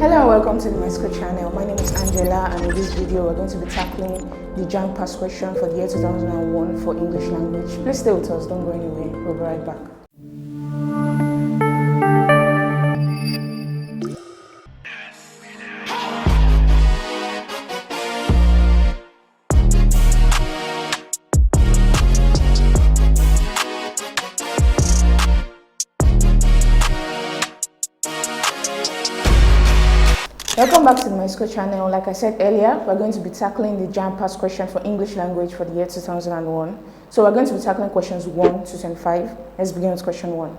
Hello and welcome to the Myschool channel. My name is Angela, and in this video we're going to be tackling the JAMB past question for the year 2001 for English language. Please stay with us, don't go anywhere, we'll be right back. Welcome back to the Myschool channel. Like I said earlier, we're going to be tackling the JAMB past question for English language for the year 2001. So we're going to be tackling questions 1 to 25. Let's begin with question 1.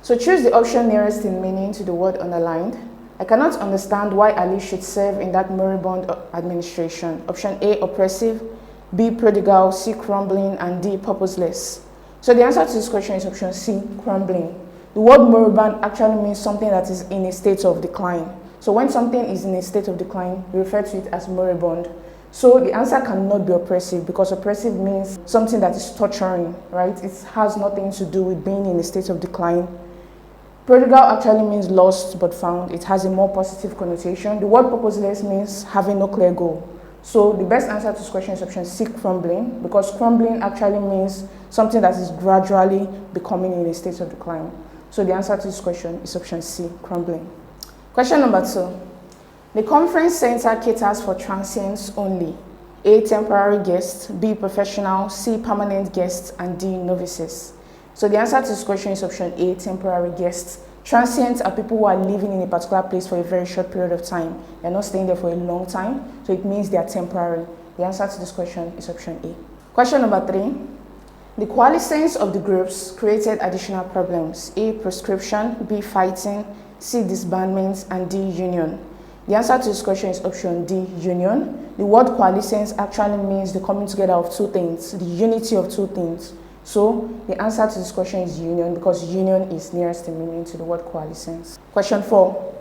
So choose the option nearest in meaning to the word underlined. I cannot understand why Ali should serve in that moribund administration. Option A, oppressive, B, prodigal, C, crumbling, and D, purposeless. So the answer to this question is option C, crumbling. The word moribund actually means something that is in a state of decline. So when something is in a state of decline, we refer to it as moribund. So the answer cannot be oppressive, because oppressive means something that is torturing, right? It has nothing to do with being in a state of decline. Prodigal actually means lost but found. It has a more positive connotation. The word purposeless means having no clear goal. So the best answer to this question is option C, crumbling, because crumbling actually means something that is gradually becoming in a state of decline. So the answer to this question is option C, crumbling. Question number 2. The conference center caters for transients only. A, temporary guests, B, professional, C, permanent guests, and D, novices. So the answer to this question is option A, temporary guests. Transients are people who are living in a particular place for a very short period of time. They're not staying there for a long time, so it means they are temporary. The answer to this question is option A. Question number 3. The coalescence of the groups created additional problems. A, proscription, B, fighting, C, disbandments, and D, union. The answer to this question is option D, union. The word coalescence actually means the coming together of two things, the unity of two things. So the answer to this question is union, because union is nearest in meaning to the word coalescence. Question 4.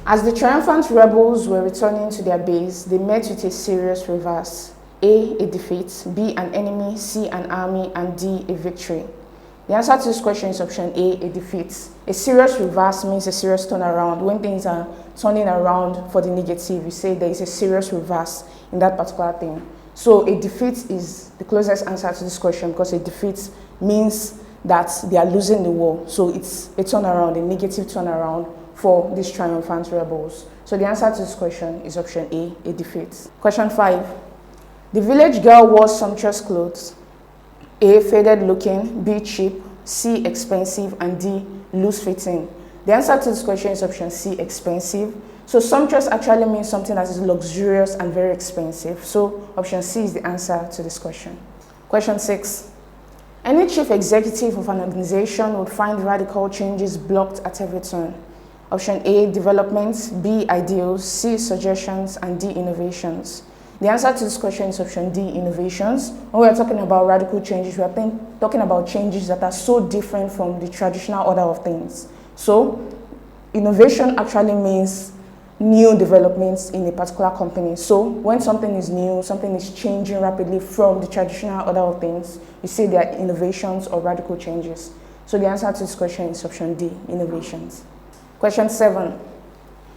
As the triumphant rebels were returning to their base, they met with a serious reverse. A, a defeat, B, an enemy, C, an army, and D, a victory. The answer to this question is option A, a defeat. A serious reverse means a serious turnaround. When things are turning around for the negative, you say there is a serious reverse in that particular thing. So a defeat is the closest answer to this question, because a defeat means that they are losing the war. So it's a turnaround, a negative turnaround for these triumphant rebels. So the answer to this question is option A, a defeat. Question 5. The village girl wore sumptuous clothes. A, faded looking, B, cheap, C, expensive, and D, loose fitting. The answer to this question is option C, expensive. So sumptuous actually means something that is luxurious and very expensive. So option C is the answer to this question. Question 6. Any chief executive of an organization would find radical changes blocked at every turn. Option A, developments, B, ideals, C, suggestions, and D, innovations. The answer to this question is option D, innovations. When we are talking about radical changes, we are talking about changes that are so different from the traditional order of things. So innovation actually means new developments in a particular company. So when something is new, something is changing rapidly from the traditional order of things, you say they are innovations or radical changes. So the answer to this question is option D, innovations. Question 7.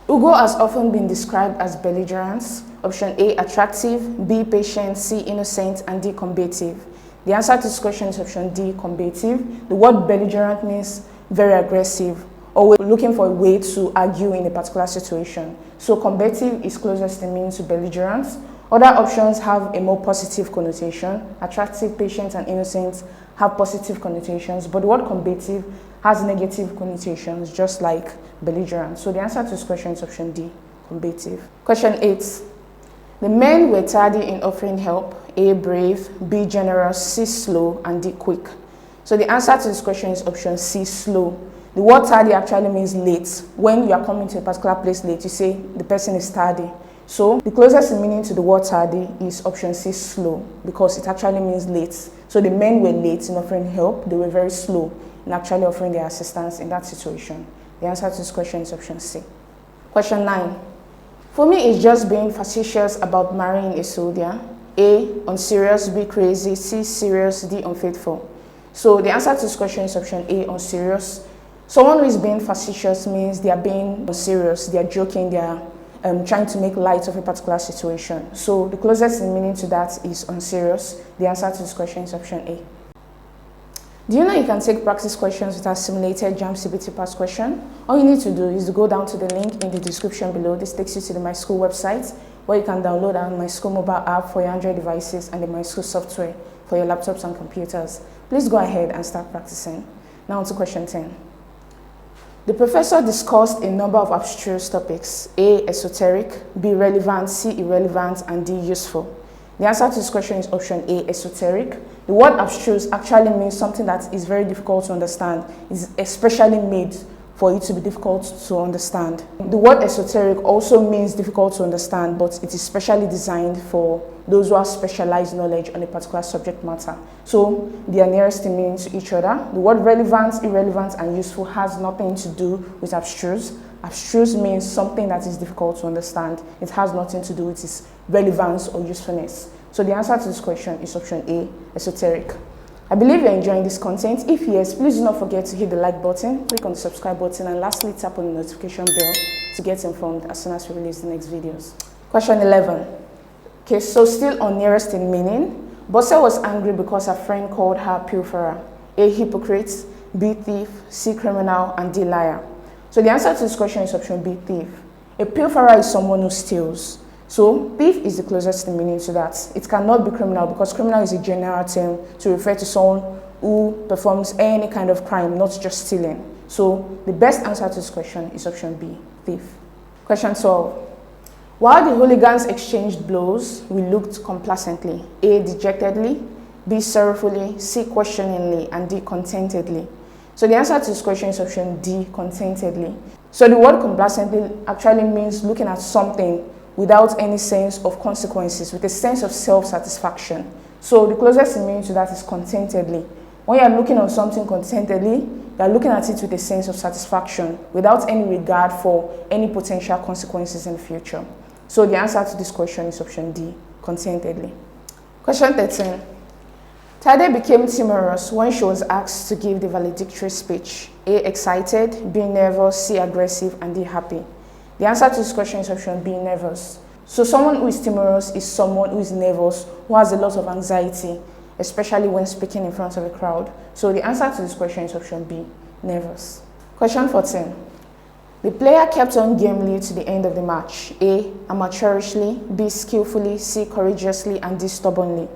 Ugo has often been described as belligerent. Option A, attractive, B, patient, C, innocent, and D, combative. The answer to this question is option D, combative. The word belligerent means very aggressive, or we're looking for a way to argue in a particular situation. So combative is closest in meaning to belligerent. Other options have a more positive connotation. Attractive, patient, and innocent have positive connotations, but the word combative has negative connotations, just like belligerent. So the answer to this question is option D, combative. Question 8. The men were tardy in offering help. A, brave, B, generous, C, slow, and D, quick. So the answer to this question is option C, slow. The word tardy actually means late. When you are coming to a particular place late, you say the person is tardy. So the closest meaning to the word tardy is option C, slow, because it actually means late. So the men were late in offering help. They were very slow in actually offering their assistance in that situation. The answer to this question is option C. Question 9. For me, it's just being facetious about marrying a soldier. A, unserious, B, crazy, C, serious, D, unfaithful. So the answer to this question is option A, unserious. Someone who is being facetious means they are being serious, they are joking, they are trying to make light of a particular situation. So the closest in meaning to that is unserious. The answer to this question is option A. Do you know you can take practice questions with our simulated JAMB CBT past question? All you need to do is to go down to the link in the description below. This takes you to the Myschool website, where you can download our Myschool mobile app for your Android devices and the Myschool software for your laptops and computers. Please go ahead and start practicing. Now to question 10. The professor discussed a number of abstruse topics: A, esoteric; B, relevant; C, irrelevant; and D, useful. The answer to this question is option A, esoteric. The word abstruse actually means something that is very difficult to understand. It's especially made for it to be difficult to understand. The word esoteric also means difficult to understand, but it is specially designed for those who have specialized knowledge on a particular subject matter. So they are nearest in meaning to each other. The word relevant, irrelevant, and useful has nothing to do with abstruse. Abstruse means something that is difficult to understand. It has nothing to do with its relevance or usefulness. So the answer to this question is option A, esoteric. I believe you're enjoying this content. If yes, please do not forget to hit the like button, click on the subscribe button, and lastly tap on the notification bell to get informed as soon as we release the next videos. Question 11. Okay, so still on nearest in meaning. Bosse was angry because her friend called her pilferer. A, hypocrite; B, thief; C, criminal; and D, liar. So the answer to this question is option B, thief. A pilferer is someone who steals. So thief is the closest in meaning to that. It cannot be criminal because criminal is a general term to refer to someone who performs any kind of crime, not just stealing. So the best answer to this question is option B, thief. Question 12. While the hooligans exchanged blows, we looked complacently. A, dejectedly; B, sorrowfully; C, questioningly; and D, contentedly. So the answer to this question is option D, contentedly. So the word complacently actually means looking at something without any sense of consequences, with a sense of self-satisfaction. So the closest in meaning to that is contentedly. When you're looking on something contentedly, you're looking at it with a sense of satisfaction, without any regard for any potential consequences in the future. So the answer to this question is option D, contentedly. Question 13. Tade became timorous when she was asked to give the valedictory speech. A, excited; B, nervous; C, aggressive; and D, happy. The answer to this question is option B, nervous. So someone who is timorous is someone who is nervous, who has a lot of anxiety, especially when speaking in front of a crowd. So the answer to this question is option B, nervous. Question 14. The player kept on gamely to the end of the match. A, amateurishly; B, skillfully; C, courageously; and D, stubbornly.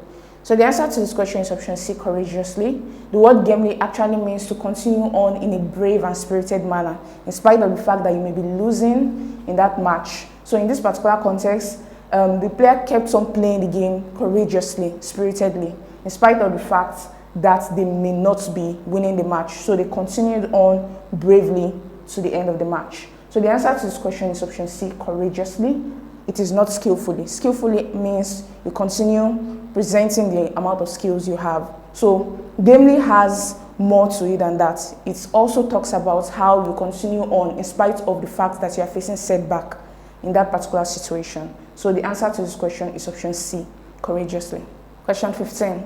So the answer to this question is option C, courageously. The word gamely actually means to continue on in a brave and spirited manner, in spite of the fact that you may be losing in that match. So in this particular context, the player kept on playing the game courageously, spiritedly, in spite of the fact that they may not be winning the match. So they continued on bravely to the end of the match. So the answer to this question is option C, courageously. It is not skillfully. Skillfully means you continue presenting the amount of skills you have. So gamely has more to it than that. It also talks about how you continue on in spite of the fact that you are facing setback in that particular situation. So the answer to this question is option C, courageously. Question 15.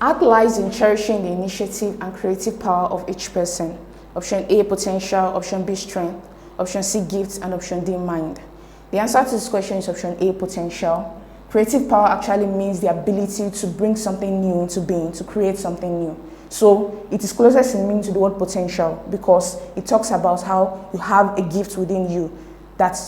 Art lies in cherishing the initiative and creative power of each person. Option A, potential; option B, strength; option C, gifts; and option D, mind. The answer to this question is option A, potential. Creative power actually means the ability to bring something new into being, to create something new. So it is closest in meaning to the word potential because it talks about how you have a gift within you that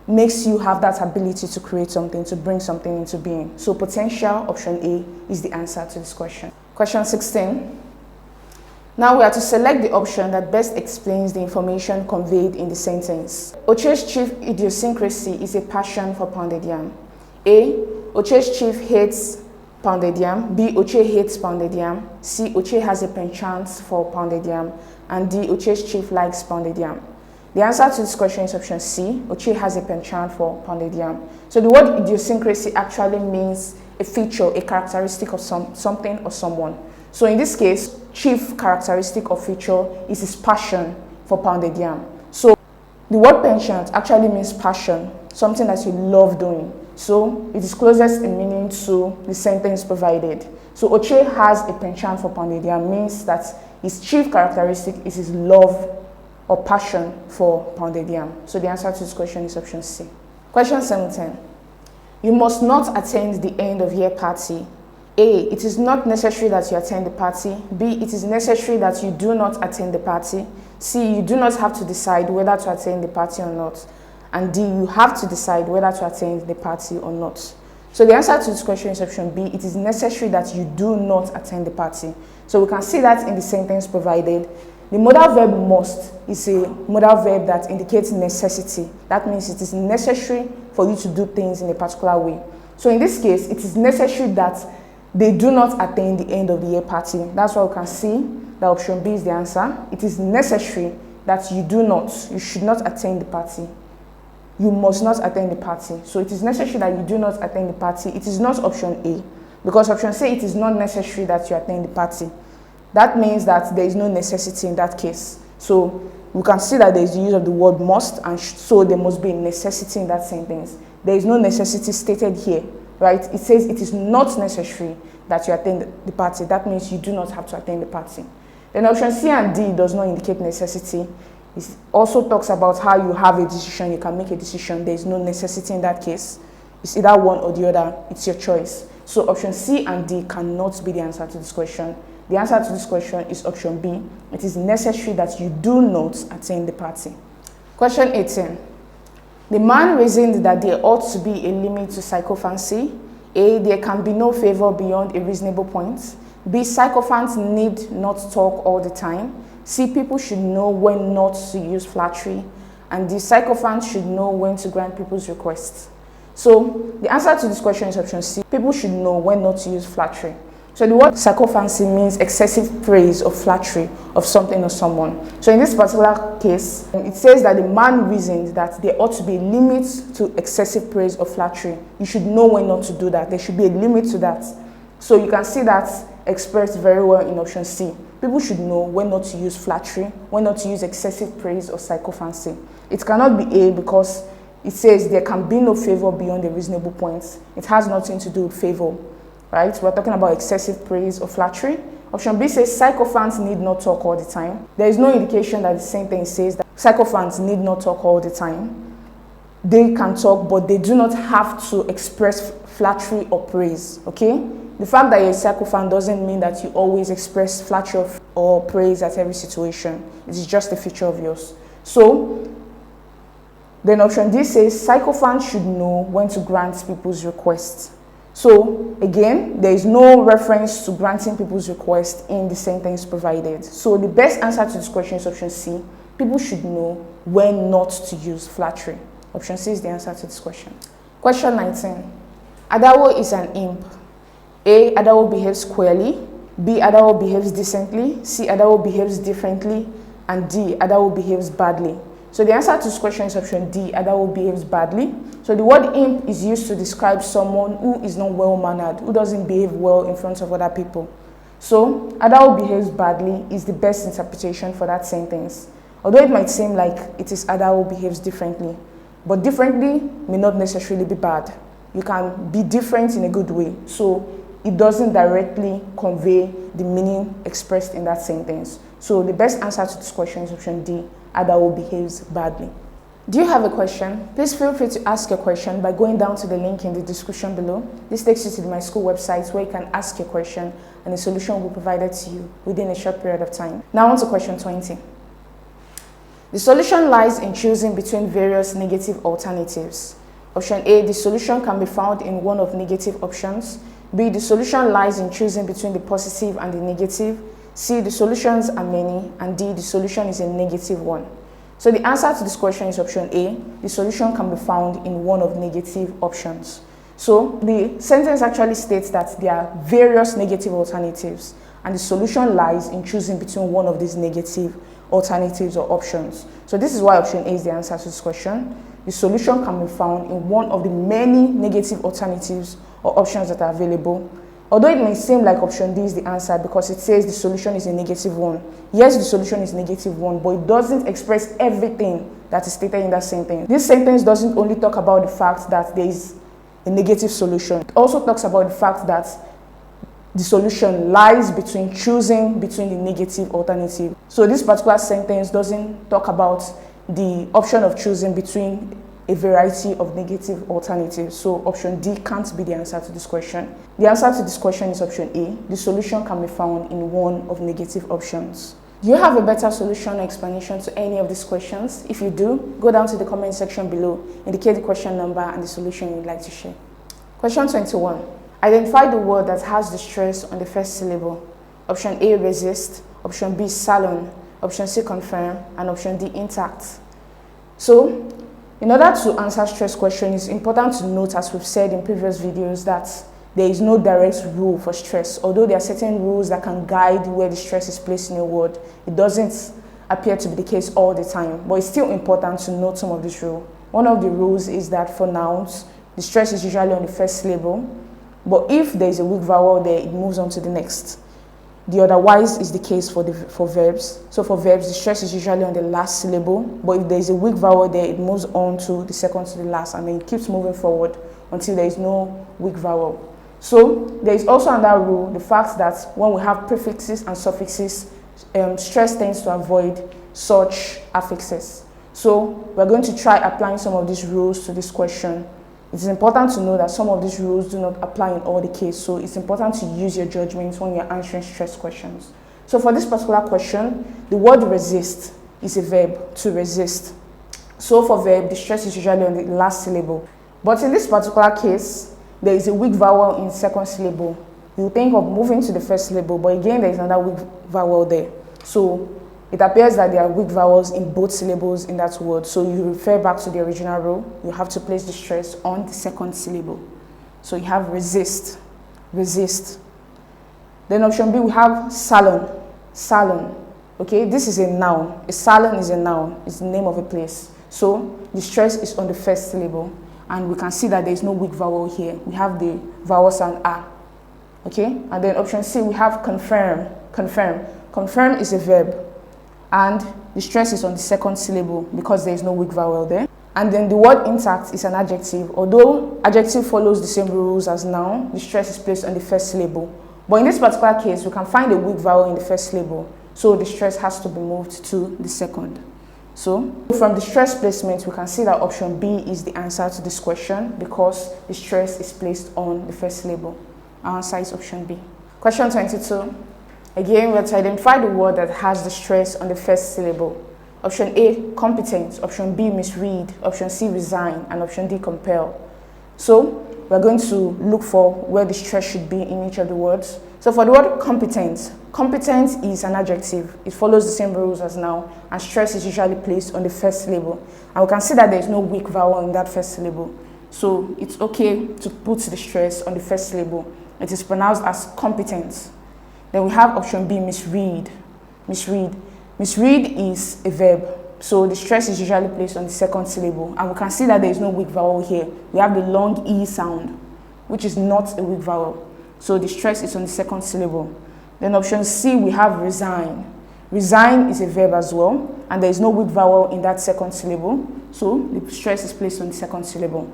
makes you have that ability to create something, to bring something into being. So potential, option A, is the answer to this question. Question 16. Now we are to select the option that best explains the information conveyed in the sentence. Oche's chief idiosyncrasy is a passion for pounded yam. A, Oche's chief hates pounded yam. B, Oche hates pounded yam. C, Oche has a penchant for pounded yam. And D, Oche's chief likes pounded yam. The answer to this question is option C, Oche has a penchant for pounded yam. So the word idiosyncrasy actually means a feature, a characteristic of something or someone. So in this case, chief characteristic or feature is his passion for pounded yam. So the word penchant actually means passion, something that you love doing. So it is closest in meaning to the sentence provided. So Oche has a penchant for pounded yam means that his chief characteristic is his love or passion for pounded yam? So the answer to this question is option C. Question 17. You must not attend the end of year party. A. It is not necessary that you attend the party. B. It is necessary that you do not attend the party. C. You do not have to decide whether to attend the party or not. And D. You have to decide whether to attend the party or not. So the answer to this question is option B. It is necessary that you do not attend the party. So we can see that in the sentence provided. The modal verb must is a modal verb that indicates necessity. That means it is necessary for you to do things in a particular way. So in this case, it is necessary that they do not attend the end of the year party. That's why we can see that option B is the answer. It is necessary that you should not attend the party. You must not attend the party. So it is necessary that you do not attend the party. It is not option A, because option C, it is not necessary that you attend the party. That means that there is no necessity in that case. So we can see that there is the use of the word must, and so there must be a necessity in that sentence. There is no necessity stated here, right? It says it is not necessary that you attend the party. That means you do not have to attend the party. Then option C and D does not indicate necessity. It also talks about how you have a decision, you can make a decision. There is no necessity in that case. It's either one or the other. It's your choice. So option C and D cannot be the answer to this question. The answer to this question is option B. It is necessary that you do not attend the party. Question 18. The man reasoned that there ought to be a limit to sycophancy. A. There can be no favor beyond a reasonable point. B. Sycophants need not talk all the time. C. People should know when not to use flattery. And D. Sycophants should know when to grant people's requests. So the answer to this question is option C. People should know when not to use flattery. So the word sycophancy means excessive praise or flattery of something or someone. So in this particular case, it says that the man reasoned that there ought to be a limit to excessive praise or flattery. You should know when not to do that. There should be a limit to that. So you can see that expressed very well in option C. People should know when not to use flattery, when not to use excessive praise or sycophancy. It cannot be A because it says there can be no favor beyond a reasonable point. It has nothing to do with favor, right? We're talking about excessive praise or flattery. Option B says sycophants need not talk all the time. There is no indication that the same thing says that sycophants need not talk all the time. They can talk, but they do not have to express flattery or praise, okay? The fact that you're a sycophant doesn't mean that you always express flattery or praise at every situation. It is just a feature of yours. So, then option D says sycophants should know when to grant people's requests. So, again, there is no reference to granting people's requests in the sentence provided. So, the best answer to this question is option C. People should know when not to use flattery. Option C is the answer to this question. Question 19. Adawo is an imp. A. Adawo behaves queerly. B. Adawo behaves decently. C. Adawo behaves differently. And D. Adawo behaves badly. So the answer to this question is option D. Adawo behaves badly. So the word imp is used to describe someone who is not well-mannered, who doesn't behave well in front of other people. So Adawo behaves badly is the best interpretation for that sentence. Although it might seem like it is Adawo behaves differently, but differently may not necessarily be bad. You can be different in a good way. So it doesn't directly convey the meaning expressed in that sentence. So the best answer to this question is option D. Adawo behaves badly. Do you have a question? Please feel free to ask your question by going down to the link in the description below. This takes you to the Myschool website where you can ask your question and a solution will be provided to you within a short period of time. Now on to question 20. The solution lies in choosing between various negative alternatives. Option A, the solution can be found in one of negative options. B, the solution lies in choosing between the positive and the negative. C, the solutions are many. And D, the solution is a negative one. So the answer to this question is option A. The solution can be found in one of negative options. So the sentence actually states that there are various negative alternatives and the solution lies in choosing between one of these negative alternatives or options. So this is why option A is the answer to this question. The solution can be found in one of the many negative alternatives or options that are available. Although it may seem like option D is the answer because it says the solution is a negative one. Yes, the solution is negative one, but it doesn't express everything that is stated in that sentence. This sentence doesn't only talk about the fact that there is a negative solution. It also talks about the fact that the solution lies between choosing between the negative alternative. So this particular sentence doesn't talk about the option of choosing between a variety of negative alternatives. So option D can't be the answer to this question. The answer to this question is option A. The solution can be found in one of negative options. Do you have a better solution or explanation to any of these questions? If you do, go down to the comment section below, indicate the question number and the solution you'd like to share. Question 21. Identify the word that has the stress on the first syllable. Option A, resist. Option B, salon. Option C, confirm. And option D, intact. So, in order to answer stress question, it's important to note, as we've said in previous videos, that there is no direct rule for stress. Although there are certain rules that can guide where the stress is placed in a word, it doesn't appear to be the case all the time. But it's still important to note some of this rule. One of the rules is that for nouns, the stress is usually on the first syllable. But if there is a weak vowel there, it moves on to the next. The otherwise is the case for verbs. So for verbs, the stress is usually on the last syllable, but if there is a weak vowel there, it moves on to the second to the last, and then it keeps moving forward until there is no weak vowel. So there is also another rule, the fact that when we have prefixes and suffixes, stress tends to avoid such affixes. So we're going to try applying some of these rules to this question. It is important to know that some of these rules do not apply in all the cases, so it's important to use your judgment when you're answering stress questions. So for this particular question, the word resist is a verb, to resist. So for verb, the stress is usually on the last syllable. But in this particular case, there is a weak vowel in the second syllable. You think of moving to the first syllable, but again, there is another weak vowel there. So it appears that there are weak vowels in both syllables in that word. So you refer back to the original rule. You have to place the stress on the second syllable. So you have resist, resist. Then option B, we have salon, salon. Okay, this is a noun. A salon is a noun. It's the name of a place. So the stress is on the first syllable. And we can see that there is no weak vowel here. We have the vowel sound A. Okay, and then option C, we have confirm, confirm. Confirm is a verb. And the stress is on the second syllable because there is no weak vowel there. And then the word intact is an adjective. Although adjective follows the same rules as noun, the stress is placed on the first syllable. But in this particular case, we can find a weak vowel in the first syllable, so the stress has to be moved to the second. So from the stress placement, we can see that option B is the answer to this question because the stress is placed on the first syllable. Our answer is option B. Question 22. Again, we have to identify the word that has the stress on the first syllable. Option A, competent. Option B, misread. Option C, resign. And option D, compel. So we're going to look for where the stress should be in each of the words. So for the word competent, competent is an adjective. It follows the same rules as noun, and stress is usually placed on the first syllable. And we can see that there is no weak vowel in that first syllable. So it's okay to put the stress on the first syllable. It is pronounced as competent. Then we have option B, misread. Misread. Misread is a verb. So the stress is usually placed on the second syllable. And we can see that there is no weak vowel here. We have the long E sound, which is not a weak vowel. So the stress is on the second syllable. Then option C, we have resign. Resign is a verb as well. And there is no weak vowel in that second syllable. So the stress is placed on the second syllable.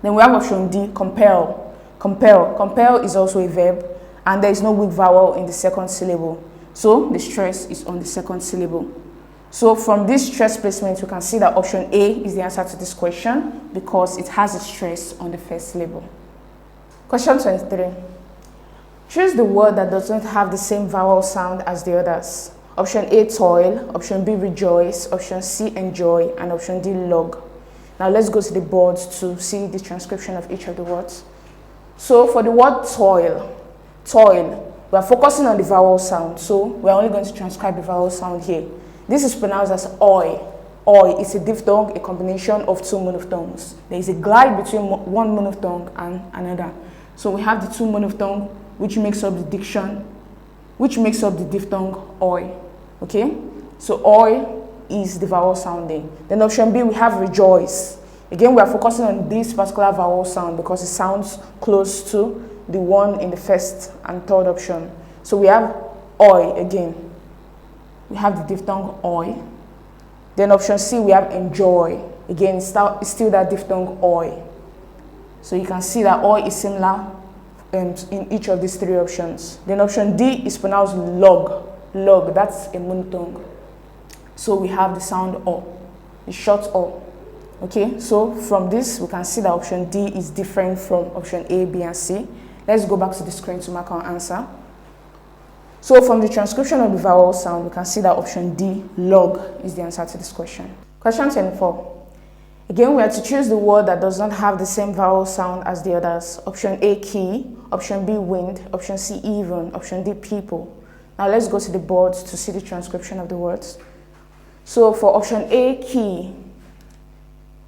Then we have option D, compel. Compel. Compel is also a verb. And there is no weak vowel in the second syllable. So the stress is on the second syllable. So from this stress placement, we can see that option A is the answer to this question because it has a stress on the first syllable. Question 23. Choose the word that doesn't have the same vowel sound as the others. Option A, toil. Option B, rejoice. Option C, enjoy. And option D, log. Now let's go to the board to see the transcription of each of the words. So for the word toil, toil, we are focusing on the vowel sound, so we are only going to transcribe the vowel sound here. This is pronounced as oi. Oi is a diphthong, a combination of two monophthongs. There is a glide between one monophthong and another. So we have the two monophthong, which makes up the diction, which makes up the diphthong oi. Okay? So oi is the vowel sound there. Then option B, we have rejoice. Again, we are focusing on this particular vowel sound because it sounds close to the one in the first and third option. So we have oi again. We have the diphthong oi. Then option C, we have enjoy. Again, it's still that diphthong oi. So you can see that oi is similar in each of these three options. Then option D is pronounced log. Log, that's a monotongue. So we have the sound O, the short O. Okay, so from this we can see that option D is different from option A, B, and C. Let's go back to the screen to mark our answer. So from the transcription of the vowel sound, we can see that option D, log, is the answer to this question. Question 24. Again, we have to choose the word that does not have the same vowel sound as the others. Option A, key. Option B, wind. Option C, even. Option D, people. Now let's go to the board to see the transcription of the words. So for option A, key,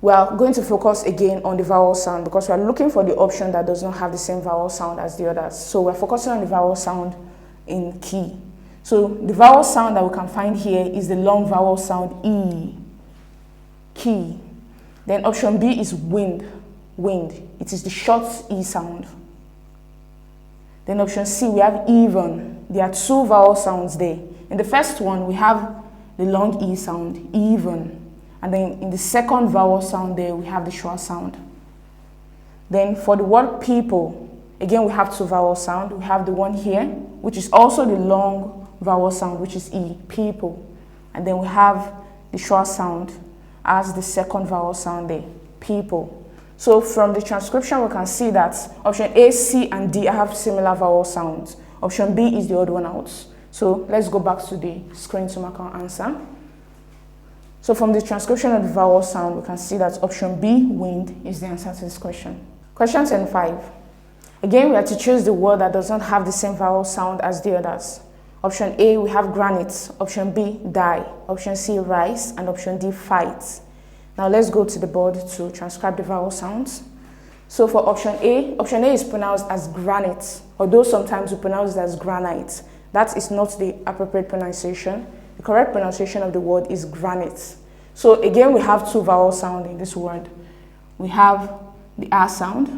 we are going to focus again on the vowel sound because we are looking for the option that does not have the same vowel sound as the others. So we're focusing on the vowel sound in key. So the vowel sound that we can find here is the long vowel sound E, key. Then option B is wind, wind. It is the short E sound. Then option C, we have even. There are two vowel sounds there. In the first one, we have the long E sound, even. And then in the second vowel sound there, we have the short sound. Then for the word people, again, we have two vowel sound. We have the one here, which is also the long vowel sound, which is E, people. And then we have the short sound as the second vowel sound there, people. So from the transcription, we can see that option A, C, and D have similar vowel sounds. Option B is the odd one out. So let's go back to the screen to mark our answer. So from the transcription of the vowel sound, we can see that option B, wind, is the answer to this question. Question 25. Again, we have to choose the word that does not have the same vowel sound as the others. Option A, we have granite. Option B, die. Option C, rice. And option D, fight. Now let's go to the board to transcribe the vowel sounds. So for option A is pronounced as granite, although sometimes we pronounce it as granite. That is not the appropriate pronunciation. The correct pronunciation of the word is granite. So again, we have two vowel sounds in this word. We have the R sound,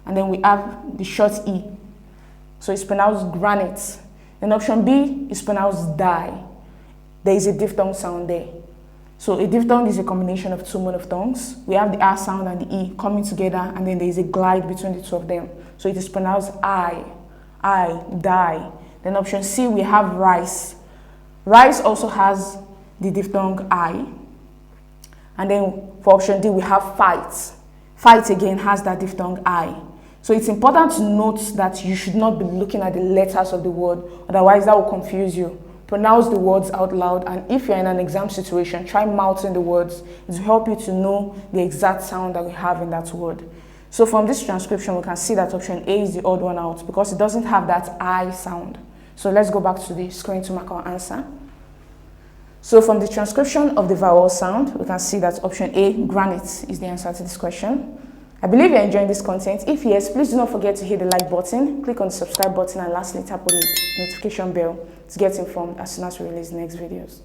and then we have the short E. So it's pronounced granite. Then option B is pronounced die. There is a diphthong sound there. So a diphthong is a combination of two monophthongs. We have the R sound and the E coming together, and then there is a glide between the two of them. So it is pronounced I, die. Then option C, we have rice. Rice also has the diphthong I. And then for option D, we have fight. Fight again has that diphthong I. So it's important to note that you should not be looking at the letters of the word, otherwise that will confuse you. Pronounce the words out loud, and if you're in an exam situation, try mouthing the words. It will help you to know the exact sound that we have in that word. So from this transcription, we can see that option A is the odd one out because it doesn't have that I sound. So let's go back to the screen to mark our answer. So from the transcription of the vowel sound, we can see that option A, granite, is the answer to this question. I believe you're enjoying this content. If yes, please do not forget to hit the like button, click on the subscribe button, and lastly tap on the notification bell to get informed as soon as we release the next videos.